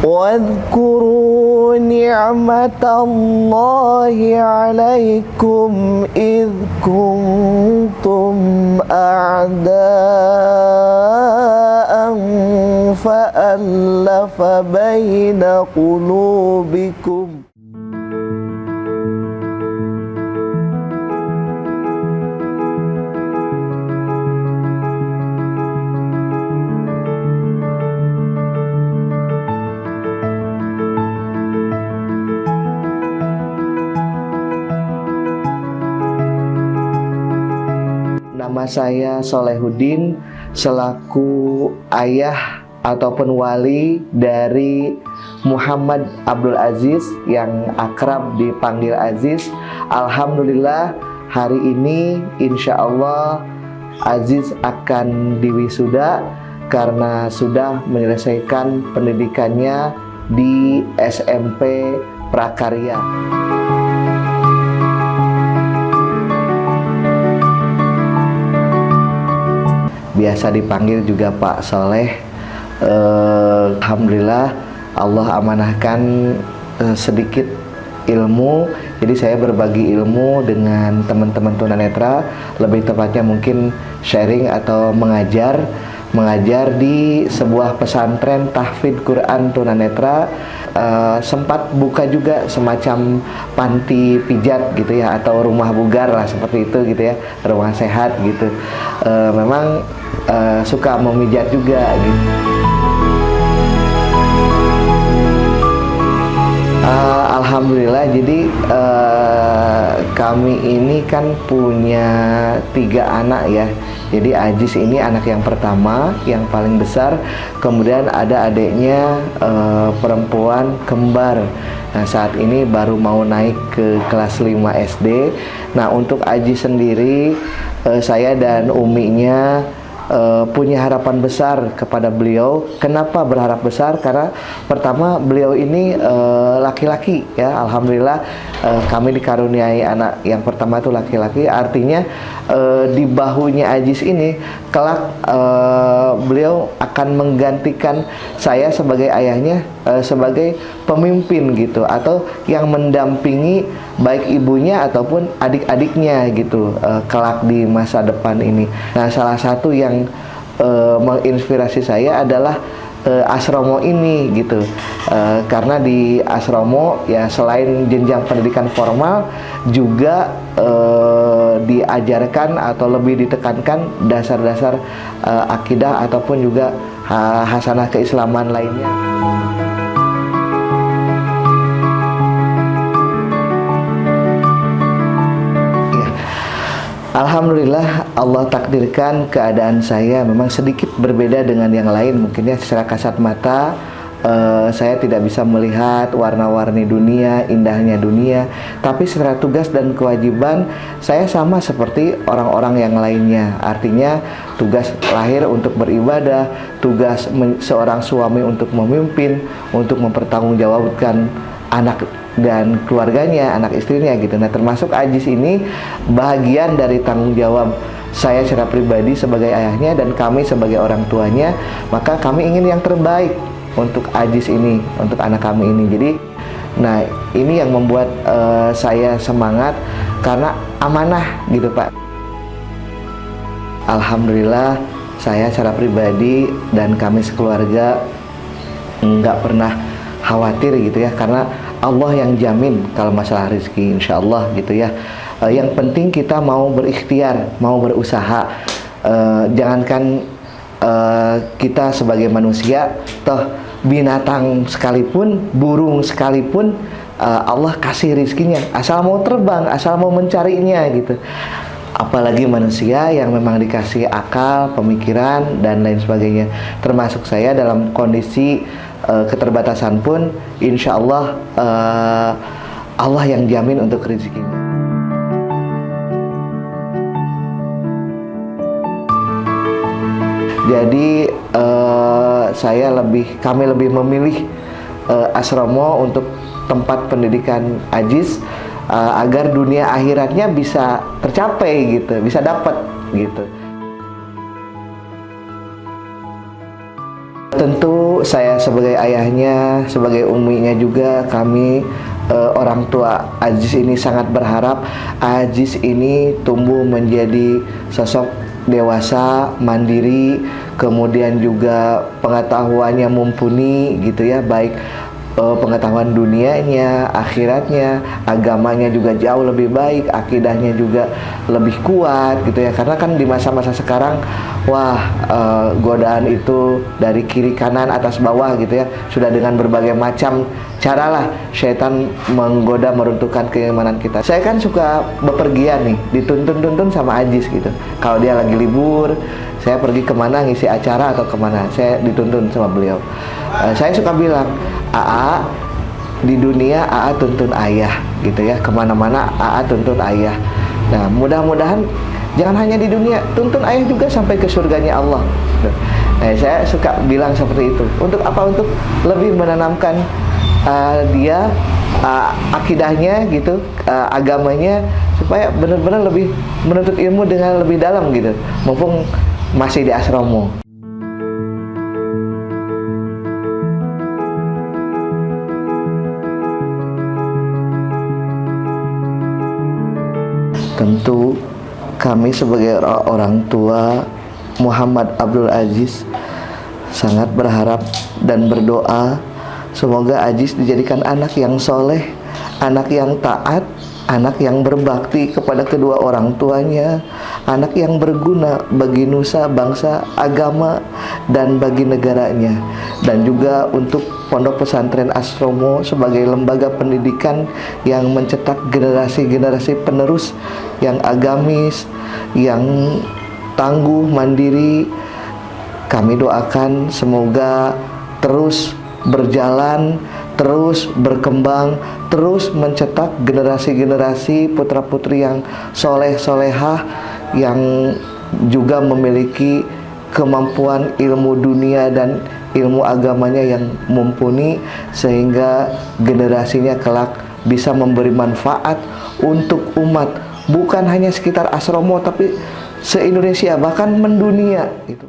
واذكروا نعمة الله عليكم إذ كنتم أعداء فألف بين قلوبكم. Nama saya Solehuddin selaku ayah ataupun wali dari Muhammad Abdul Aziz yang akrab dipanggil Aziz. Alhamdulillah hari ini insya Allah Aziz akan diwisuda karena sudah menyelesaikan pendidikannya di SMP Prakarya. Biasa dipanggil juga Pak Soleh. Alhamdulillah Allah amanahkan sedikit ilmu, jadi saya berbagi ilmu dengan teman-teman tunanetra, lebih tepatnya mungkin sharing atau mengajar di sebuah pesantren tahfidz Quran tunanetra. Sempat buka juga semacam panti pijat gitu ya, atau rumah bugar lah seperti itu gitu ya, rumah sehat gitu. Memang suka memijat juga gitu. Alhamdulillah, jadi kami ini kan punya 3 anak ya. Jadi Aziz ini anak yang pertama, yang paling besar. Kemudian ada adiknya perempuan kembar. Nah saat ini baru mau naik ke kelas 5 SD. Nah untuk Aziz sendiri, saya dan uminya punya harapan besar kepada beliau. Kenapa berharap besar? Karena pertama beliau ini laki-laki ya, alhamdulillah kami dikaruniai anak yang pertama itu laki-laki. Artinya di bahunya Aziz ini kelak beliau akan menggantikan saya sebagai ayahnya, sebagai pemimpin gitu, atau yang mendampingi baik ibunya ataupun adik-adiknya gitu kelak di masa depan ini. Nah salah satu yang menginspirasi saya adalah asromo ini gitu, karena di asromo ya selain jenjang pendidikan formal juga diajarkan atau lebih ditekankan dasar-dasar akidah ataupun juga hasanah keislaman lainnya. Alhamdulillah Allah takdirkan keadaan saya memang sedikit berbeda dengan yang lain. Mungkin ya secara kasat mata saya tidak bisa melihat warna-warni dunia, indahnya dunia. Tapi secara tugas dan kewajiban saya sama seperti orang-orang yang lainnya. Artinya tugas lahir untuk beribadah, tugas seorang suami untuk memimpin, untuk mempertanggungjawabkan anak dan keluarganya, anak istrinya gitu. Nah termasuk Aziz ini bagian dari tanggung jawab saya secara pribadi sebagai ayahnya dan kami sebagai orang tuanya. Maka kami ingin yang terbaik untuk Aziz ini, untuk anak kami ini. Jadi nah ini yang membuat saya semangat karena amanah gitu Pak. Alhamdulillah saya secara pribadi dan kami sekeluarga nggak pernah khawatir gitu ya, karena Allah yang jamin kalau masalah rezeki, insya Allah gitu ya. Yang penting kita mau berikhtiar, mau berusaha. Jangankan kita sebagai manusia, toh binatang sekalipun, burung sekalipun, Allah kasih rezekinya, asal mau terbang, asal mau mencarinya gitu. Apalagi manusia yang memang dikasih akal, pemikiran dan lain sebagainya. Termasuk saya dalam kondisi keterbatasan pun, insya Allah Allah yang jamin untuk rezekinya. Jadi kami lebih memilih asrama untuk tempat pendidikan Aziz agar dunia akhiratnya bisa tercapai gitu, bisa dapat gitu. Tentu Tentu saya sebagai ayahnya, sebagai uminya juga, kami orang tua Aziz ini sangat berharap Aziz ini tumbuh menjadi sosok dewasa, mandiri, kemudian juga pengetahuannya mumpuni gitu ya, baik pengetahuan dunianya, akhiratnya, agamanya juga jauh lebih baik, akidahnya juga lebih kuat gitu ya. Karena kan di masa-masa sekarang, wah, godaan itu dari kiri kanan atas bawah gitu ya, sudah dengan berbagai macam caralah syaitan menggoda, meruntuhkan keimanan kita. Saya kan suka bepergian nih, dituntun-tuntun sama Aziz gitu. Kalau dia lagi libur, saya pergi kemana ngisi acara atau kemana, saya dituntun sama beliau. Saya suka bilang, AA di dunia AA tuntun ayah gitu ya, kemana-mana AA tuntun ayah. Nah, mudah-mudahan jangan hanya di dunia, tuntun ayah juga sampai ke surganya Allah. Nah, saya suka bilang seperti itu. Untuk apa? Untuk lebih menanamkan dia akidahnya gitu, agamanya, supaya benar-benar lebih menuntut ilmu dengan lebih dalam gitu, mumpung masih di asrama. Tentu kami sebagai orang tua Muhammad Abdul Aziz sangat berharap dan berdoa semoga Aziz dijadikan anak yang soleh, anak yang taat, anak yang berbakti kepada kedua orang tuanya, anak yang berguna bagi nusa, bangsa, agama, dan bagi negaranya. Dan juga untuk Pondok Pesantren Astromo sebagai lembaga pendidikan yang mencetak generasi-generasi penerus yang agamis, yang tangguh, mandiri. Kami doakan semoga terus berjalan, terus berkembang, terus mencetak generasi-generasi putra-putri yang soleh-solehah, yang juga memiliki kemampuan ilmu dunia dan ilmu agamanya yang mumpuni, sehingga generasinya kelak bisa memberi manfaat untuk umat, bukan hanya sekitar asrama tapi se-Indonesia, bahkan mendunia gitu.